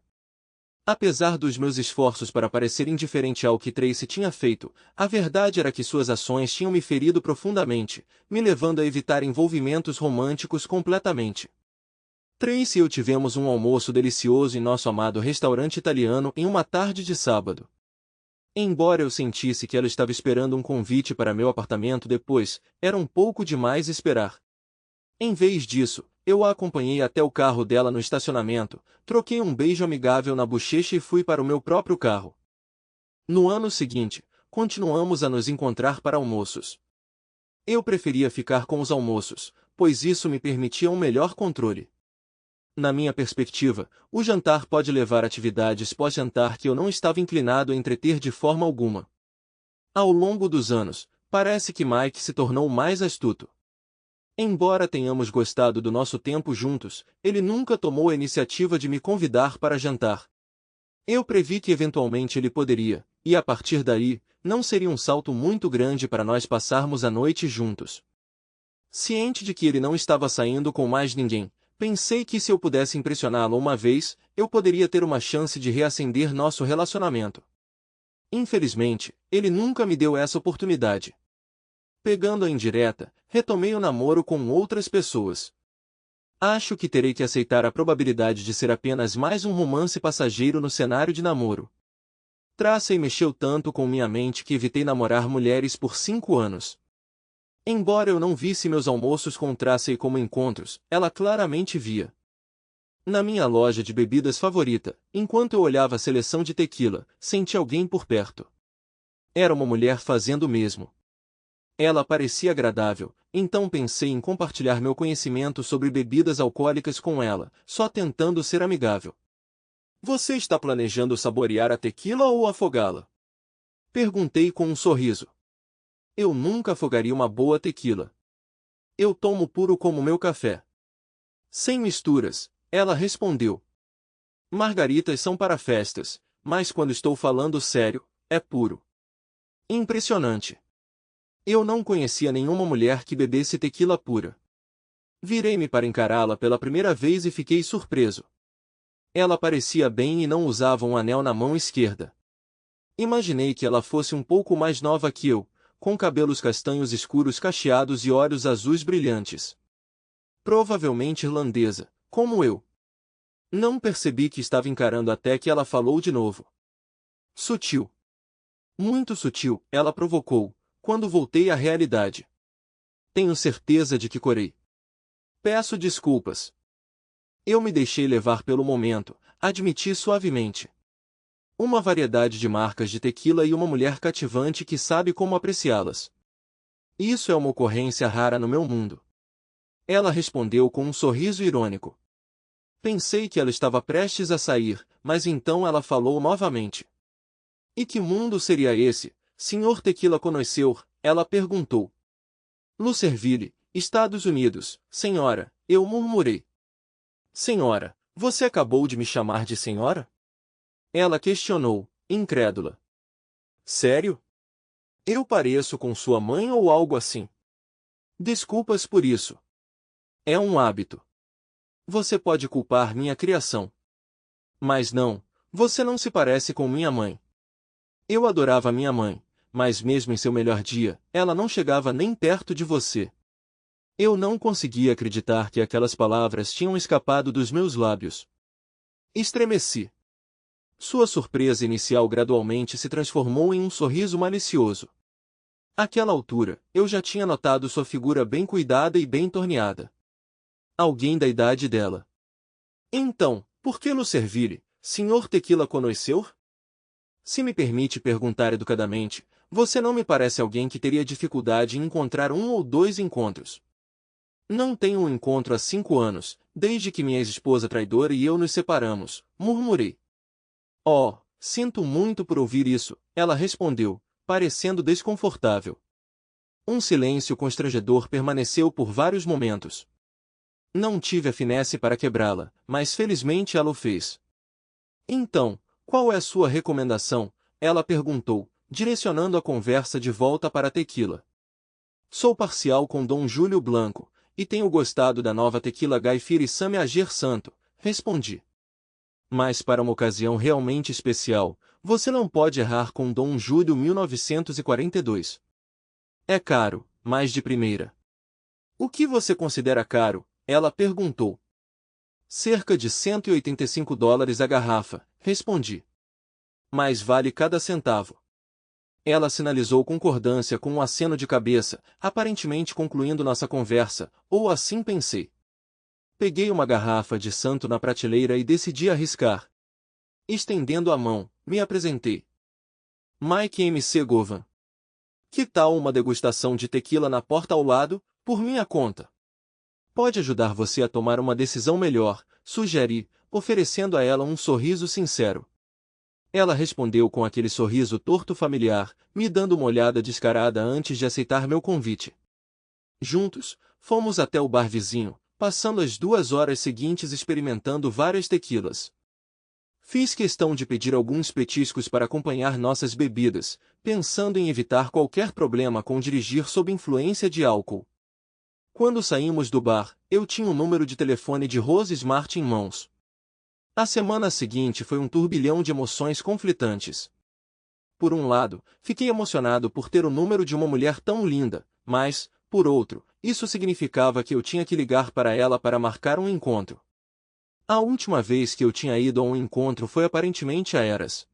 Apesar dos meus esforços para parecer indiferente ao que Tracy tinha feito, a verdade era que suas ações tinham me ferido profundamente, me levando a evitar envolvimentos românticos completamente. Tracy e eu tivemos um almoço delicioso em nosso amado restaurante italiano em uma tarde de sábado. Embora eu sentisse que ela estava esperando um convite para meu apartamento depois, era um pouco demais esperar. Em vez disso, eu a acompanhei até o carro dela no estacionamento, troquei um beijo amigável na bochecha e fui para o meu próprio carro. No ano seguinte, continuamos a nos encontrar para almoços. Eu preferia ficar com os almoços, pois isso me permitia um melhor controle. Na minha perspectiva, o jantar pode levar atividades pós-jantar que eu não estava inclinado a entreter de forma alguma. Ao longo dos anos, parece que Mike se tornou mais astuto. Embora tenhamos gostado do nosso tempo juntos, ele nunca tomou a iniciativa de me convidar para jantar. Eu previ que eventualmente ele poderia, e a partir daí, não seria um salto muito grande para nós passarmos a noite juntos. Ciente de que ele não estava saindo com mais ninguém, pensei que se eu pudesse impressioná-lo uma vez, eu poderia ter uma chance de reacender nosso relacionamento. Infelizmente, ele nunca me deu essa oportunidade. Pegando a indireta, retomei o namoro com outras pessoas. Acho que terei que aceitar a probabilidade de ser apenas mais um romance passageiro no cenário de namoro. Tracy mexeu tanto com minha mente que evitei namorar mulheres por 5 anos. Embora eu não visse meus almoços com Tracy como encontros, ela claramente via. Na minha loja de bebidas favorita, enquanto eu olhava a seleção de tequila, senti alguém por perto. Era uma mulher fazendo o mesmo. Ela parecia agradável, então pensei em compartilhar meu conhecimento sobre bebidas alcoólicas com ela, só tentando ser amigável. Você está planejando saborear a tequila ou afogá-la? Perguntei com um sorriso. Eu nunca afogaria uma boa tequila. Eu tomo puro como meu café. Sem misturas, ela respondeu. Margaritas são para festas, mas quando estou falando sério, é puro. Impressionante. Eu não conhecia nenhuma mulher que bebesse tequila pura. Virei-me para encará-la pela primeira vez e fiquei surpreso. Ela parecia bem e não usava um anel na mão esquerda. Imaginei que ela fosse um pouco mais nova que eu, com cabelos castanhos escuros cacheados e olhos azuis brilhantes. Provavelmente irlandesa, como eu. Não percebi que estava encarando até que ela falou de novo. Sutil. Muito sutil, ela provocou, quando voltei à realidade. Tenho certeza de que corei. Peço desculpas. Eu me deixei levar pelo momento, admiti suavemente. Uma variedade de marcas de tequila e uma mulher cativante que sabe como apreciá-las. Isso é uma ocorrência rara no meu mundo. Ela respondeu com um sorriso irônico. Pensei que ela estava prestes a sair, mas então ela falou novamente. E que mundo seria esse, Sr. Tequila Connoisseur? Ela perguntou. Louisville, Estados Unidos, senhora, eu murmurei. Senhora, você acabou de me chamar de senhora? Ela questionou, incrédula. Sério? Eu pareço com sua mãe ou algo assim? Desculpas por isso. É um hábito. Você pode culpar minha criação. Mas não, você não se parece com minha mãe. Eu adorava minha mãe, mas mesmo em seu melhor dia, ela não chegava nem perto de você. Eu não conseguia acreditar que aquelas palavras tinham escapado dos meus lábios. Estremeci. Sua surpresa inicial gradualmente se transformou em um sorriso malicioso. Àquela altura, eu já tinha notado sua figura bem cuidada e bem torneada. Alguém da idade dela. Então, por que Louisville, Sr. Tequila Connoisseur? Se me permite perguntar educadamente, você não me parece alguém que teria dificuldade em encontrar um ou dois encontros. Não tenho um encontro há 5 anos, desde que minha ex-esposa traidora e eu nos separamos, murmurei. Oh, sinto muito por ouvir isso, ela respondeu, parecendo desconfortável. Um silêncio constrangedor permaneceu por vários momentos. Não tive a finesse para quebrá-la, mas felizmente ela o fez. Então, qual é a sua recomendação? Ela perguntou, direcionando a conversa de volta para a tequila. Sou parcial com Dom Júlio Blanco, e tenho gostado da nova tequila Guy Fieri Same Agir Santo, respondi. Mas para uma ocasião realmente especial, você não pode errar com Dom Júlio 1942. É caro, mas de primeira. O que você considera caro? Ela perguntou. Cerca de $185 a garrafa, respondi. Mas vale cada centavo. Ela sinalizou concordância com um aceno de cabeça, aparentemente concluindo nossa conversa, ou assim pensei. Peguei uma garrafa de santo na prateleira e decidi arriscar. Estendendo a mão, me apresentei. Mike M.C. Govan. Que tal uma degustação de tequila na porta ao lado, por minha conta? Pode ajudar você a tomar uma decisão melhor, sugeri, oferecendo a ela um sorriso sincero. Ela respondeu com aquele sorriso torto familiar, me dando uma olhada descarada antes de aceitar meu convite. Juntos, fomos até o bar vizinho, passando as 2 horas seguintes experimentando várias tequilas. Fiz questão de pedir alguns petiscos para acompanhar nossas bebidas, pensando em evitar qualquer problema com dirigir sob influência de álcool. Quando saímos do bar, eu tinha o número de telefone de Rose Smart em mãos. A semana seguinte foi um turbilhão de emoções conflitantes. Por um lado, fiquei emocionado por ter o número de uma mulher tão linda, mas, por outro, isso significava que eu tinha que ligar para ela para marcar um encontro. A última vez que eu tinha ido a um encontro foi aparentemente a Eras.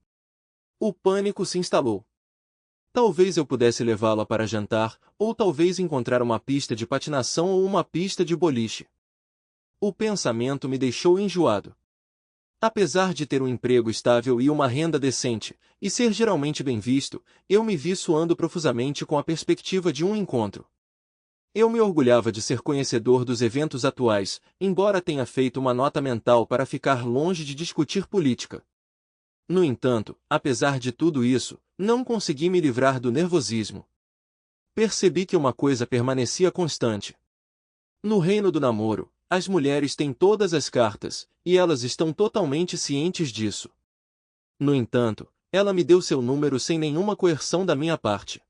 O pânico se instalou. Talvez eu pudesse levá-la para jantar, ou talvez encontrar uma pista de patinação ou uma pista de boliche. O pensamento me deixou enjoado. Apesar de ter um emprego estável e uma renda decente, e ser geralmente bem visto, eu me vi suando profusamente com a perspectiva de um encontro. Eu me orgulhava de ser conhecedor dos eventos atuais, embora tenha feito uma nota mental para ficar longe de discutir política. No entanto, apesar de tudo isso, não consegui me livrar do nervosismo. Percebi que uma coisa permanecia constante. No reino do namoro, as mulheres têm todas as cartas, e elas estão totalmente cientes disso. No entanto, ela me deu seu número sem nenhuma coerção da minha parte.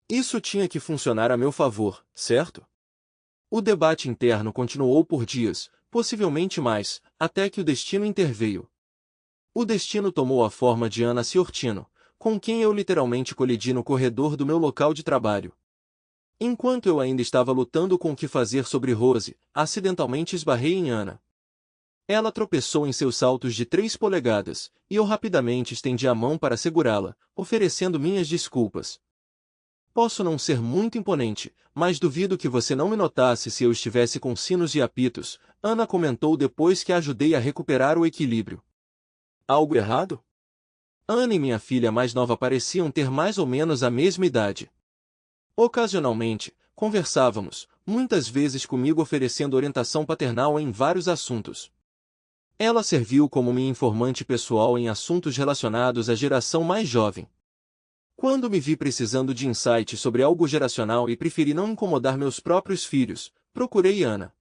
Isso tinha que funcionar a meu favor, certo? O debate interno continuou por dias, possivelmente mais, até que o destino interveio. O destino tomou a forma de Ana Ciortino, com quem eu literalmente colidi no corredor do meu local de trabalho. Enquanto eu ainda estava lutando com o que fazer sobre Rose, acidentalmente esbarrei em Ana. Ela tropeçou em seus saltos de 3 polegadas, e eu rapidamente estendi a mão para segurá-la, oferecendo minhas desculpas. Posso não ser muito imponente, mas duvido que você não me notasse se eu estivesse com sinos e apitos, Ana comentou depois que a ajudei a recuperar o equilíbrio. Algo errado? Ana e minha filha mais nova pareciam ter mais ou menos a mesma idade. Ocasionalmente, conversávamos, muitas vezes comigo oferecendo orientação paternal em vários assuntos. Ela serviu como minha informante pessoal em assuntos relacionados à geração mais jovem. Quando me vi precisando de insight sobre algo geracional e preferi não incomodar meus próprios filhos, procurei Ana.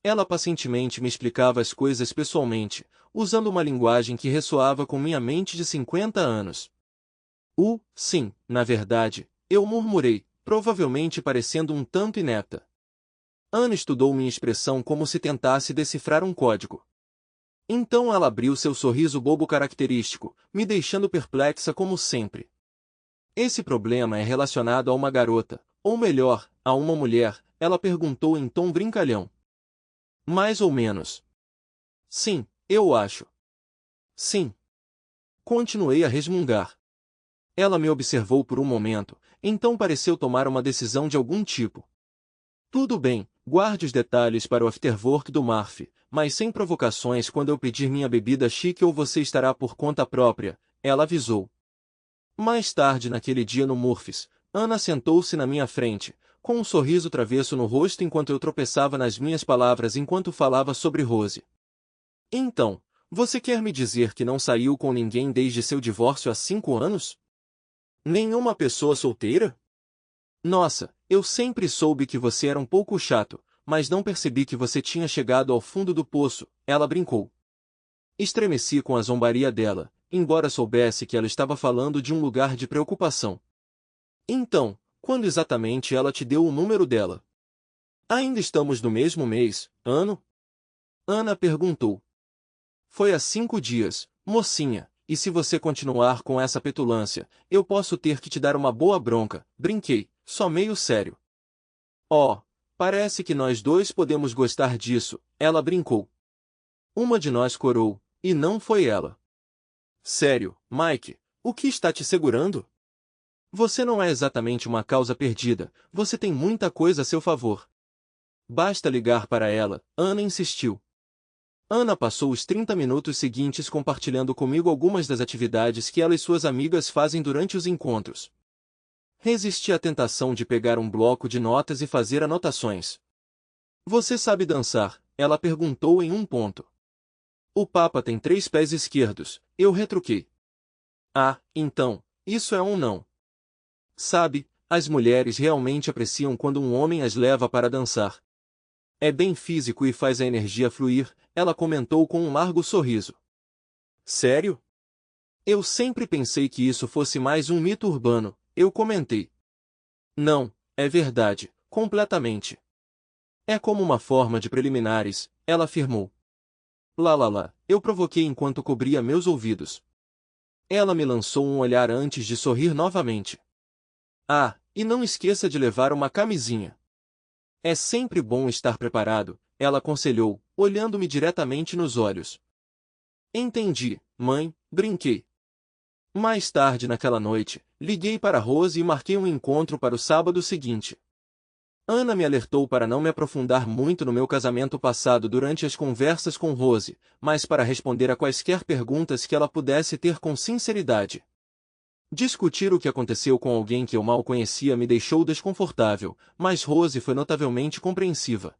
Ela pacientemente me explicava as coisas pessoalmente, usando uma linguagem que ressoava com minha mente de 50 anos. Sim, na verdade, eu murmurei, provavelmente parecendo um tanto inepta. Ana estudou minha expressão como se tentasse decifrar um código. Então ela abriu seu sorriso bobo característico, me deixando perplexa como sempre. Esse problema é relacionado a uma garota, ou melhor, a uma mulher, ela perguntou em tom brincalhão. Mais ou menos. Sim, eu acho. Sim. Continuei a resmungar. Ela me observou por um momento, então pareceu tomar uma decisão de algum tipo. Tudo bem, guarde os detalhes para o afterwork do Marf, mas sem provocações quando eu pedir minha bebida chique ou você estará por conta própria, ela avisou. Mais tarde naquele dia no Murphys, Ana sentou-se na minha frente, com um sorriso travesso no rosto enquanto eu tropeçava nas minhas palavras enquanto falava sobre Rose. Então, você quer me dizer que não saiu com ninguém desde seu divórcio há 5 anos? Nenhuma pessoa solteira? Nossa, eu sempre soube que você era um pouco chato, mas não percebi que você tinha chegado ao fundo do poço, ela brincou. Estremeci com a zombaria dela, embora soubesse que ela estava falando de um lugar de preocupação. Então, quando exatamente ela te deu o número dela? Ainda estamos no mesmo mês, ano? Ana perguntou. Foi há 5 dias, mocinha, e se você continuar com essa petulância, eu posso ter que te dar uma boa bronca, brinquei, só meio sério. Oh, parece que nós dois podemos gostar disso, ela brincou. Uma de nós corou, e não foi ela. Sério, Mike, o que está te segurando? Você não é exatamente uma causa perdida, você tem muita coisa a seu favor. Basta ligar para ela, Ana insistiu. Ana passou os 30 minutos seguintes compartilhando comigo algumas das atividades que ela e suas amigas fazem durante os encontros. Resisti à tentação de pegar um bloco de notas e fazer anotações. Você sabe dançar? Ela perguntou em um ponto. O Papa tem 3 pés esquerdos, eu retruquei. Ah, então, isso é um não. Sabe, as mulheres realmente apreciam quando um homem as leva para dançar. É bem físico e faz a energia fluir, ela comentou com um largo sorriso. Sério? Eu sempre pensei que isso fosse mais um mito urbano, eu comentei. Não, é verdade, completamente. É como uma forma de preliminares, ela afirmou. Lá, eu provoquei enquanto cobria meus ouvidos. Ela me lançou um olhar antes de sorrir novamente. Ah, e não esqueça de levar uma camisinha. É sempre bom estar preparado, ela aconselhou, olhando-me diretamente nos olhos. Entendi, mãe, brinquei. Mais tarde naquela noite, liguei para Rose e marquei um encontro para o sábado seguinte. Ana me alertou para não me aprofundar muito no meu casamento passado durante as conversas com Rose, mas para responder a quaisquer perguntas que ela pudesse ter com sinceridade. Discutir o que aconteceu com alguém que eu mal conhecia me deixou desconfortável, mas Rose foi notavelmente compreensiva.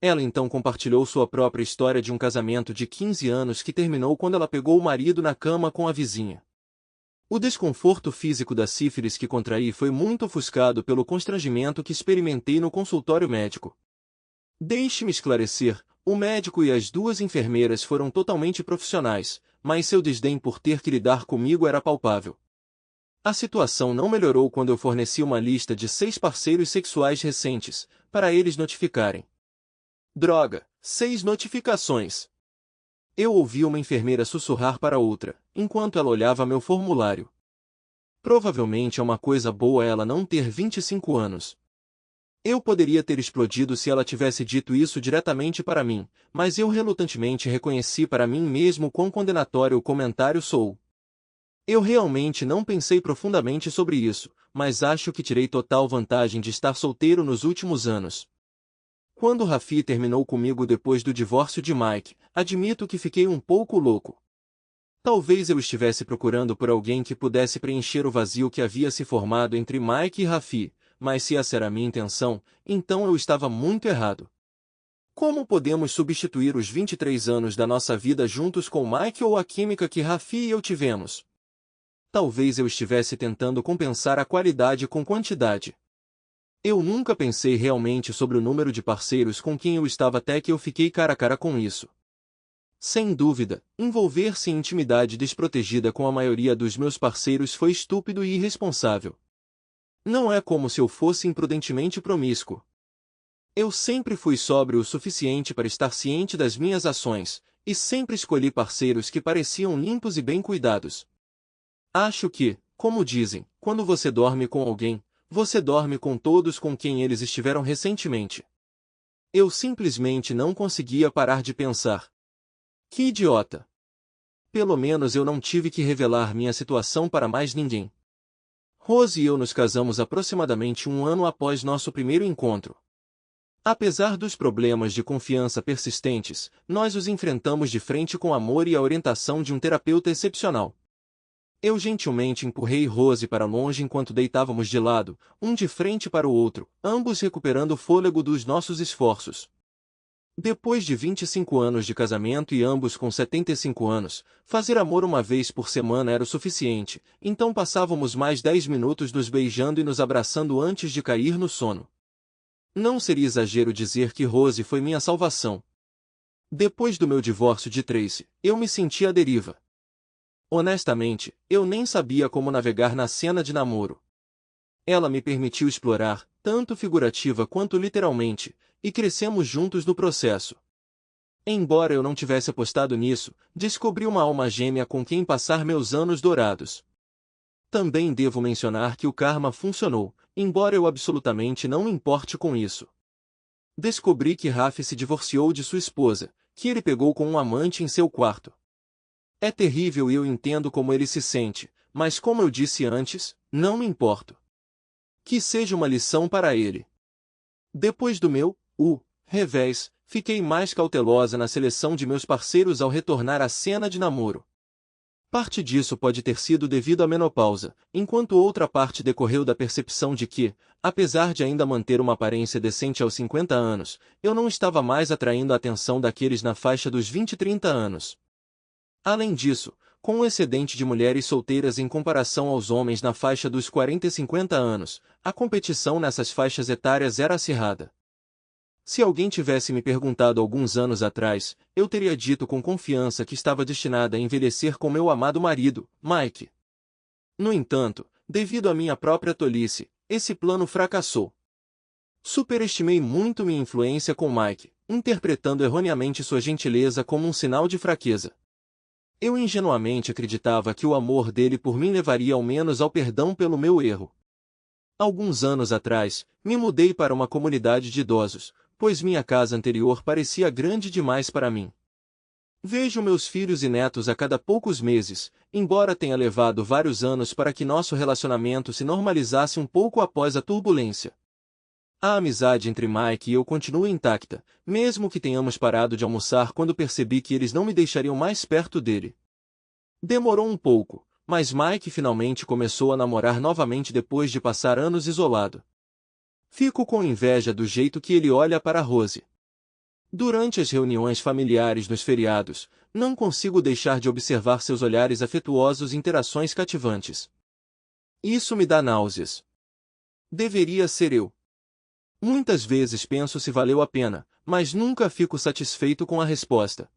Ela então compartilhou sua própria história de um casamento de 15 anos que terminou quando ela pegou o marido na cama com a vizinha. O desconforto físico da sífilis que contraí foi muito ofuscado pelo constrangimento que experimentei no consultório médico. Deixe-me esclarecer, o médico e as 2 enfermeiras foram totalmente profissionais, mas seu desdém por ter que lidar comigo era palpável. A situação não melhorou quando eu forneci uma lista de 6 parceiros sexuais recentes, para eles notificarem. Droga, 6 notificações! Eu ouvi uma enfermeira sussurrar para outra, enquanto ela olhava meu formulário. Provavelmente é uma coisa boa ela não ter 25 anos. Eu poderia ter explodido se ela tivesse dito isso diretamente para mim, mas eu relutantemente reconheci para mim mesmo quão condenatório o comentário soou. Eu realmente não pensei profundamente sobre isso, mas acho que tirei total vantagem de estar solteiro nos últimos anos. Quando Rafi terminou comigo depois do divórcio de Mike, admito que fiquei um pouco louco. Talvez eu estivesse procurando por alguém que pudesse preencher o vazio que havia se formado entre Mike e Rafi, mas se essa era a minha intenção, então eu estava muito errado. Como podemos substituir os 23 anos da nossa vida juntos com Mike ou a química que Rafi e eu tivemos? Talvez eu estivesse tentando compensar a qualidade com quantidade. Eu nunca pensei realmente sobre o número de parceiros com quem eu estava até que eu fiquei cara a cara com isso. Sem dúvida, envolver-se em intimidade desprotegida com a maioria dos meus parceiros foi estúpido e irresponsável. Não é como se eu fosse imprudentemente promíscuo. Eu sempre fui sóbrio o suficiente para estar ciente das minhas ações, e sempre escolhi parceiros que pareciam limpos e bem cuidados. Acho que, como dizem, quando você dorme com alguém, você dorme com todos com quem eles estiveram recentemente. Eu simplesmente não conseguia parar de pensar. Que idiota! Pelo menos eu não tive que revelar minha situação para mais ninguém. Rose e eu nos casamos aproximadamente um ano após nosso primeiro encontro. Apesar dos problemas de confiança persistentes, nós os enfrentamos de frente com amor e a orientação de um terapeuta excepcional. Eu gentilmente empurrei Rose para longe enquanto deitávamos de lado, um de frente para o outro, ambos recuperando o fôlego dos nossos esforços. Depois de 25 anos de casamento e ambos com 75 anos, fazer amor uma vez por semana era o suficiente, então passávamos mais 10 minutos nos beijando e nos abraçando antes de cair no sono. Não seria exagero dizer que Rose foi minha salvação. Depois do meu divórcio de Tracy, eu me senti à deriva. Honestamente, eu nem sabia como navegar na cena de namoro. Ela me permitiu explorar, tanto figurativa quanto literalmente, e crescemos juntos no processo. Embora eu não tivesse apostado nisso, descobri uma alma gêmea com quem passar meus anos dourados. Também devo mencionar que o karma funcionou, embora eu absolutamente não me importe com isso. Descobri que Rafi se divorciou de sua esposa, que ele pegou com um amante em seu quarto. É terrível e eu entendo como ele se sente, mas como eu disse antes, não me importo. Que seja uma lição para ele. Depois do meu, revés, fiquei mais cautelosa na seleção de meus parceiros ao retornar à cena de namoro. Parte disso pode ter sido devido à menopausa, enquanto outra parte decorreu da percepção de que, apesar de ainda manter uma aparência decente aos 50 anos, eu não estava mais atraindo a atenção daqueles na faixa dos 20 e 30 anos. Além disso, com um excedente de mulheres solteiras em comparação aos homens na faixa dos 40 e 50 anos, a competição nessas faixas etárias era acirrada. Se alguém tivesse me perguntado alguns anos atrás, eu teria dito com confiança que estava destinada a envelhecer com meu amado marido, Mike. No entanto, devido à minha própria tolice, esse plano fracassou. Superestimei muito minha influência com Mike, interpretando erroneamente sua gentileza como um sinal de fraqueza. Eu ingenuamente acreditava que o amor dele por mim levaria ao menos ao perdão pelo meu erro. Alguns anos atrás, me mudei para uma comunidade de idosos, pois minha casa anterior parecia grande demais para mim. Vejo meus filhos e netos a cada poucos meses, embora tenha levado vários anos para que nosso relacionamento se normalizasse um pouco após a turbulência. A amizade entre Mike e eu continua intacta, mesmo que tenhamos parado de almoçar quando percebi que eles não me deixariam mais perto dele. Demorou um pouco, mas Mike finalmente começou a namorar novamente depois de passar anos isolado. Fico com inveja do jeito que ele olha para Rose. Durante as reuniões familiares nos feriados, não consigo deixar de observar seus olhares afetuosos e interações cativantes. Isso me dá náuseas. Deveria ser eu. Muitas vezes penso se valeu a pena, mas nunca fico satisfeito com a resposta.